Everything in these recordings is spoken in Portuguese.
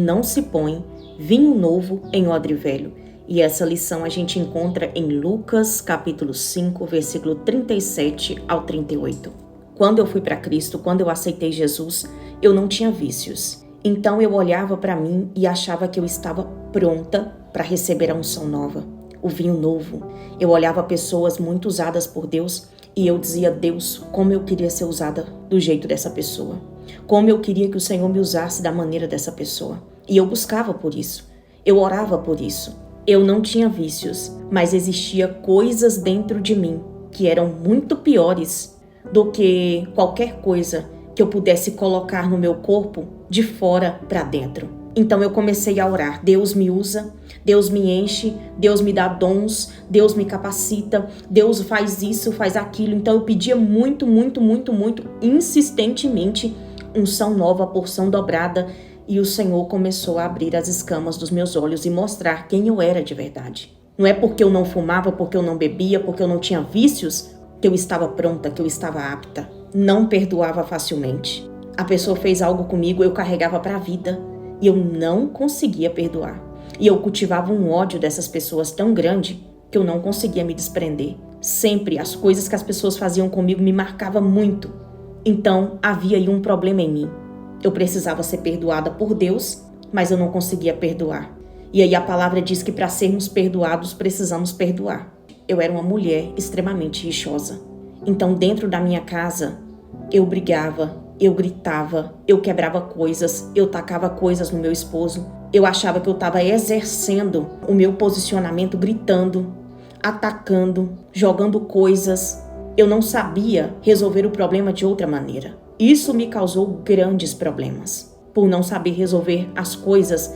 não se põe vinho novo em odre velho. E essa lição a gente encontra em Lucas capítulo 5, versículo 37 ao 38. Quando eu fui para Cristo, quando eu aceitei Jesus, eu não tinha vícios. Então eu olhava para mim e achava que eu estava pronta para receber a unção nova, o vinho novo. Eu olhava pessoas muito usadas por Deus e eu dizia: Deus, como eu queria ser usada do jeito dessa pessoa. Como eu queria que o Senhor me usasse da maneira dessa pessoa. E eu buscava por isso. Eu orava por isso. Eu não tinha vícios, mas existia coisas dentro de mim que eram muito piores do que qualquer coisa que eu pudesse colocar no meu corpo de fora para dentro. Então eu comecei a orar: Deus me usa, Deus me enche, Deus me dá dons, Deus me capacita, Deus faz isso, faz aquilo. Então eu pedia muito, insistentemente, unção nova, porção dobrada, e o Senhor começou a abrir as escamas dos meus olhos e mostrar quem eu era de verdade. Não é porque eu não fumava, porque eu não bebia, porque eu não tinha vícios, que eu estava pronta, que eu estava apta. Não perdoava facilmente. A pessoa fez algo comigo, eu carregava para a vida e eu não conseguia perdoar. E eu cultivava um ódio dessas pessoas tão grande que eu não conseguia me desprender. Sempre as coisas que as pessoas faziam comigo me marcavam muito. Então havia aí um problema em mim. Eu precisava ser perdoada por Deus, mas eu não conseguia perdoar. E aí a palavra diz que para sermos perdoados precisamos perdoar. Eu era uma mulher extremamente rixosa. Então dentro da minha casa eu brigava, eu gritava, eu quebrava coisas, eu tacava coisas no meu esposo. Eu achava que eu estava exercendo o meu posicionamento gritando, atacando, jogando coisas. Eu não sabia resolver o problema de outra maneira. Isso me causou grandes problemas, por não saber resolver as coisas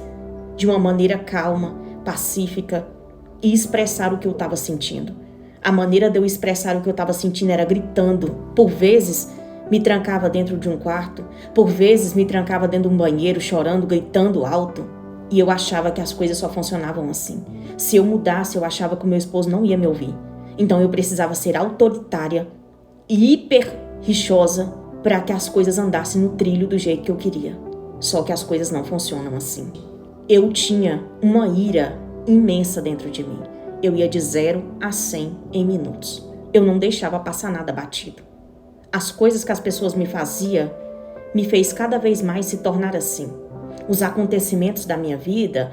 de uma maneira calma, pacífica e expressar o que eu estava sentindo. A maneira de eu expressar o que eu estava sentindo era gritando. Por vezes, me trancava dentro de um quarto, por vezes me trancava dentro de um banheiro, chorando, gritando alto. E eu achava que as coisas só funcionavam assim. Se eu mudasse, eu achava que o meu esposo não ia me ouvir. Então eu precisava ser autoritária e hiper rixosa para que as coisas andassem no trilho do jeito que eu queria. Só que as coisas não funcionam assim. Eu tinha uma ira imensa dentro de mim. Eu ia de 0 a 100 em minutos. Eu não deixava passar nada batido. As coisas que as pessoas me faziam me fez cada vez mais se tornar assim. Os acontecimentos da minha vida,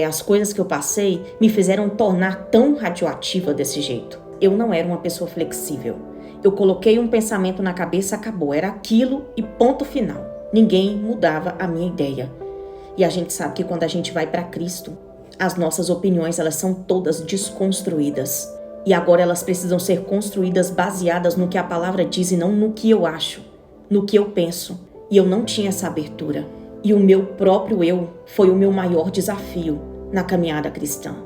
as coisas que eu passei, me fizeram tornar tão radioativa desse jeito. Eu não era uma pessoa flexível. Eu coloquei um pensamento na cabeça, acabou. Era aquilo e ponto final. Ninguém mudava a minha ideia. E a gente sabe que quando a gente vai para Cristo, as nossas opiniões, elas são todas desconstruídas. E agora elas precisam ser construídas baseadas no que a palavra diz e não no que eu acho, no que eu penso. E eu não tinha essa abertura. E o meu próprio eu foi o meu maior desafio na caminhada cristã.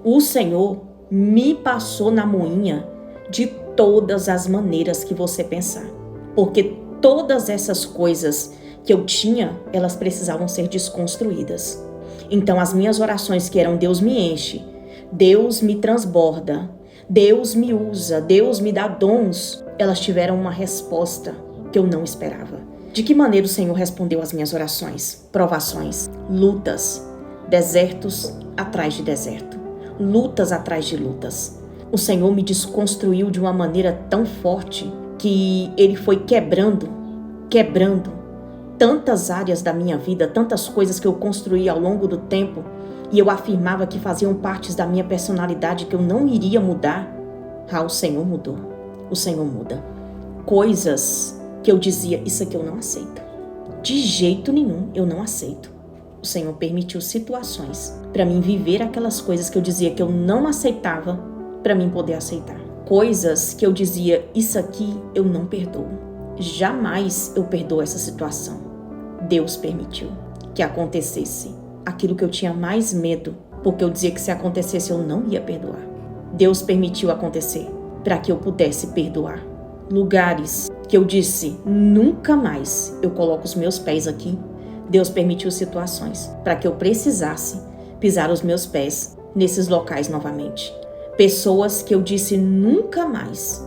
O Senhor me passou na moinha de todas as maneiras que você pensar. Porque todas essas coisas que eu tinha, elas precisavam ser desconstruídas. Então as minhas orações que eram: Deus me enche, Deus me transborda, Deus me usa, Deus me dá dons, elas tiveram uma resposta que eu não esperava. De que maneira o Senhor respondeu às minhas orações? Provações, lutas, desertos atrás de deserto, lutas atrás de lutas. O Senhor me desconstruiu de uma maneira tão forte que Ele foi quebrando tantas áreas da minha vida, tantas coisas que eu construí ao longo do tempo e eu afirmava que faziam partes da minha personalidade que eu não iria mudar. O Senhor mudou. O Senhor muda. Coisas que eu dizia: isso aqui eu não aceito. De jeito nenhum eu não aceito. O Senhor permitiu situações para mim viver aquelas coisas que eu dizia que eu não aceitava, para mim poder aceitar. Coisas que eu dizia: isso aqui eu não perdoo. Jamais eu perdoo essa situação. Deus permitiu que acontecesse aquilo que eu tinha mais medo, porque eu dizia que se acontecesse eu não ia perdoar. Deus permitiu acontecer para que eu pudesse perdoar. Lugares que eu disse: nunca mais eu coloco os meus pés aqui. Deus permitiu situações para que eu precisasse pisar os meus pés nesses locais novamente. Pessoas que eu disse: nunca mais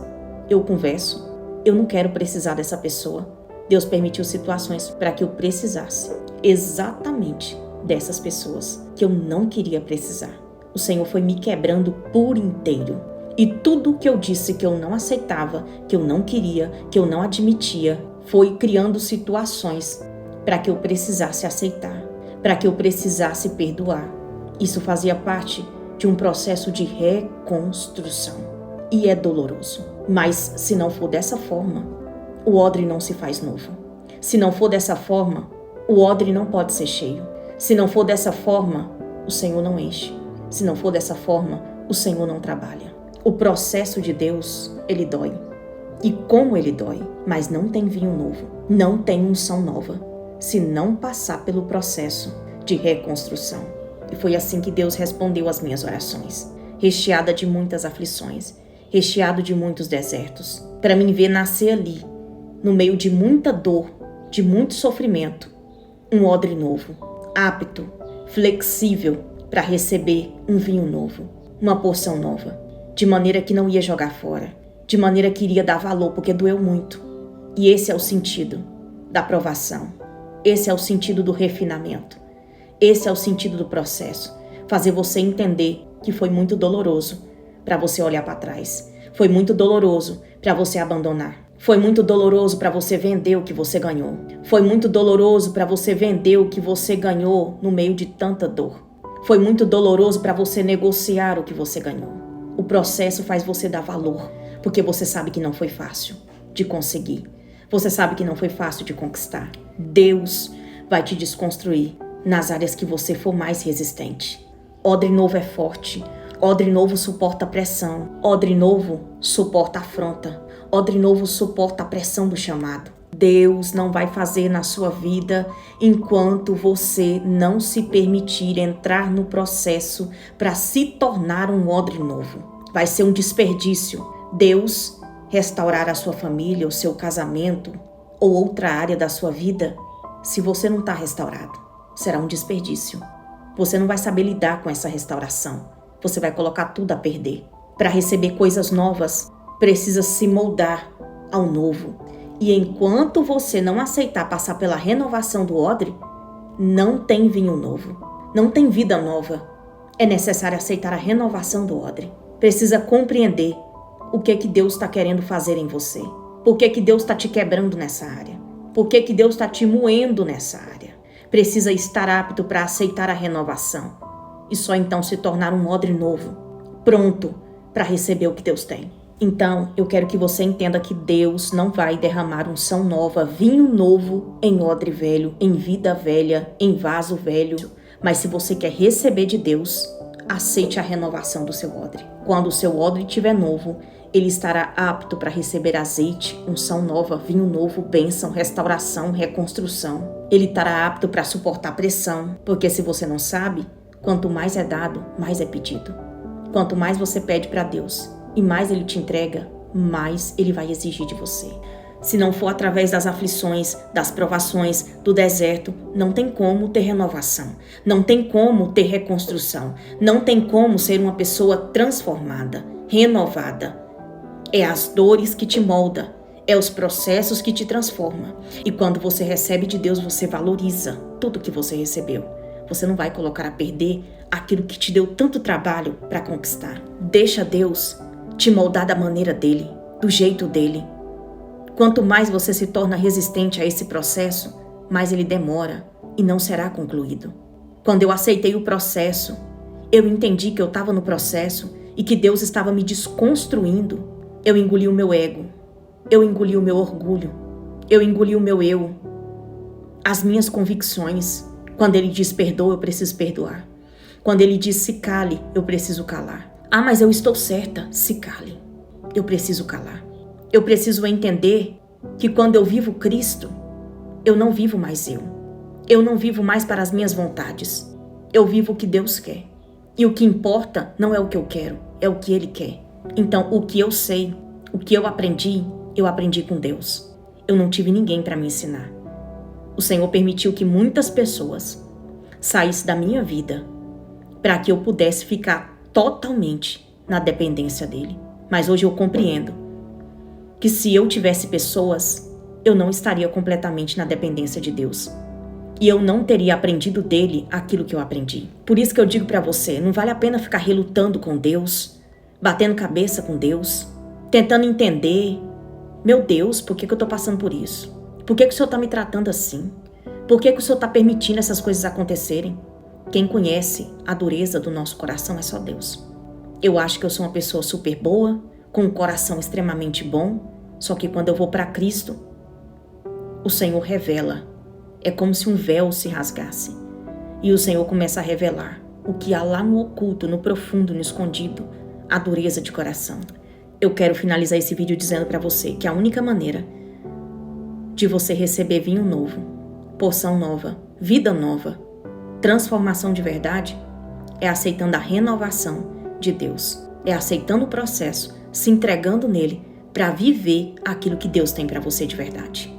eu converso, eu não quero precisar dessa pessoa. Deus permitiu situações para que eu precisasse exatamente dessas pessoas que eu não queria precisar. O Senhor foi me quebrando por inteiro. E tudo que eu disse que eu não aceitava, que eu não queria, que eu não admitia, foi criando situações para que eu precisasse aceitar, para que eu precisasse perdoar. Isso fazia parte de um processo de reconstrução. E é doloroso. Mas se não for dessa forma, o odre não se faz novo. Se não for dessa forma, o odre não pode ser cheio. Se não for dessa forma, o Senhor não enche. Se não for dessa forma, o Senhor não trabalha. O processo de Deus, ele dói. E como ele dói, mas não tem vinho novo, não tem unção nova, se não passar pelo processo de reconstrução. E foi assim que Deus respondeu às minhas orações, recheada de muitas aflições, recheado de muitos desertos, para mim ver nascer ali, no meio de muita dor, de muito sofrimento, um odre novo, apto, flexível para receber um vinho novo, uma porção nova, de maneira que não ia jogar fora, de maneira que iria dar valor, porque doeu muito. E esse é o sentido da provação, esse é o sentido do refinamento, esse é o sentido do processo, fazer você entender que foi muito doloroso para você olhar para trás, foi muito doloroso para você abandonar, foi muito doloroso para você vender o que você ganhou, foi muito doloroso para você vender o que você ganhou no meio de tanta dor, foi muito doloroso para você negociar o que você ganhou. O processo faz você dar valor, porque você sabe que não foi fácil de conseguir. Você sabe que não foi fácil de conquistar. Deus vai te desconstruir nas áreas que você for mais resistente. Odre novo é forte. Odre novo suporta a pressão. Odre novo suporta a afronta. Odre novo suporta a pressão do chamado. Deus não vai fazer na sua vida enquanto você não se permitir entrar no processo para se tornar um odre novo. Vai ser um desperdício. Deus restaurar a sua família, o seu casamento ou outra área da sua vida, se você não está restaurado, será um desperdício. Você não vai saber lidar com essa restauração. Você vai colocar tudo a perder. Para receber coisas novas, precisa se moldar ao novo. E enquanto você não aceitar passar pela renovação do odre, não tem vinho novo, não tem vida nova. É necessário aceitar a renovação do odre. Precisa compreender o que Deus está querendo fazer em você. Por que Deus está te quebrando nessa área? Por que Deus está te moendo nessa área? Precisa estar apto para aceitar a renovação e só então se tornar um odre novo, pronto para receber o que Deus tem. Então, eu quero que você entenda que Deus não vai derramar unção nova, vinho novo em odre velho, em vida velha, em vaso velho. Mas se você quer receber de Deus, aceite a renovação do seu odre. Quando o seu odre estiver novo, ele estará apto para receber azeite, unção nova, vinho novo, bênção, restauração, reconstrução. Ele estará apto para suportar pressão, porque se você não sabe, quanto mais é dado, mais é pedido. Quanto mais você pede para Deus e mais Ele te entrega, mais Ele vai exigir de você. Se não for através das aflições, das provações, do deserto, não tem como ter renovação, não tem como ter reconstrução, não tem como ser uma pessoa transformada, renovada. É as dores que te molda, é os processos que te transformam. E quando você recebe de Deus, você valoriza tudo que você recebeu. Você não vai colocar a perder aquilo que te deu tanto trabalho para conquistar. Deixa Deus te moldar da maneira dele, do jeito dele. Quanto mais você se torna resistente a esse processo, mais ele demora e não será concluído. Quando eu aceitei o processo, eu entendi que eu estava no processo e que Deus estava me desconstruindo. Eu engoli o meu ego, eu engoli o meu orgulho, eu engoli o meu eu, as minhas convicções. Quando ele diz perdoa, eu preciso perdoar. Quando ele diz se cale, eu preciso calar. Ah, mas eu estou certa, se cale. Eu preciso calar. Eu preciso entender que quando eu vivo Cristo, eu não vivo mais eu. Eu não vivo mais para as minhas vontades. Eu vivo o que Deus quer. E o que importa não é o que eu quero, é o que Ele quer. Então, o que eu sei, o que eu aprendi com Deus. Eu não tive ninguém para me ensinar. O Senhor permitiu que muitas pessoas saíssem da minha vida para que eu pudesse ficar totalmente na dependência dEle. Mas hoje eu compreendo que se eu tivesse pessoas, eu não estaria completamente na dependência de Deus. e eu não teria aprendido dele aquilo que eu aprendi. Por isso que eu digo para você, não vale a pena ficar relutando com Deus, batendo cabeça com Deus, tentando entender. Meu Deus, por que eu tô passando por isso? Por que o Senhor tá me tratando assim? Por que o Senhor tá permitindo essas coisas acontecerem? Quem conhece a dureza do nosso coração é só Deus. Eu acho que eu sou uma pessoa super boa, com um coração extremamente bom, só que quando eu vou para Cristo, o Senhor revela. É como se um véu se rasgasse. E o Senhor começa a revelar o que há lá no oculto, no profundo, no escondido, a dureza de coração. Eu quero finalizar esse vídeo dizendo para você que a única maneira de você receber vinho novo, porção nova, vida nova, transformação de verdade, é aceitando a renovação de Deus. É aceitando o processo, se entregando nele para viver aquilo que Deus tem para você de verdade.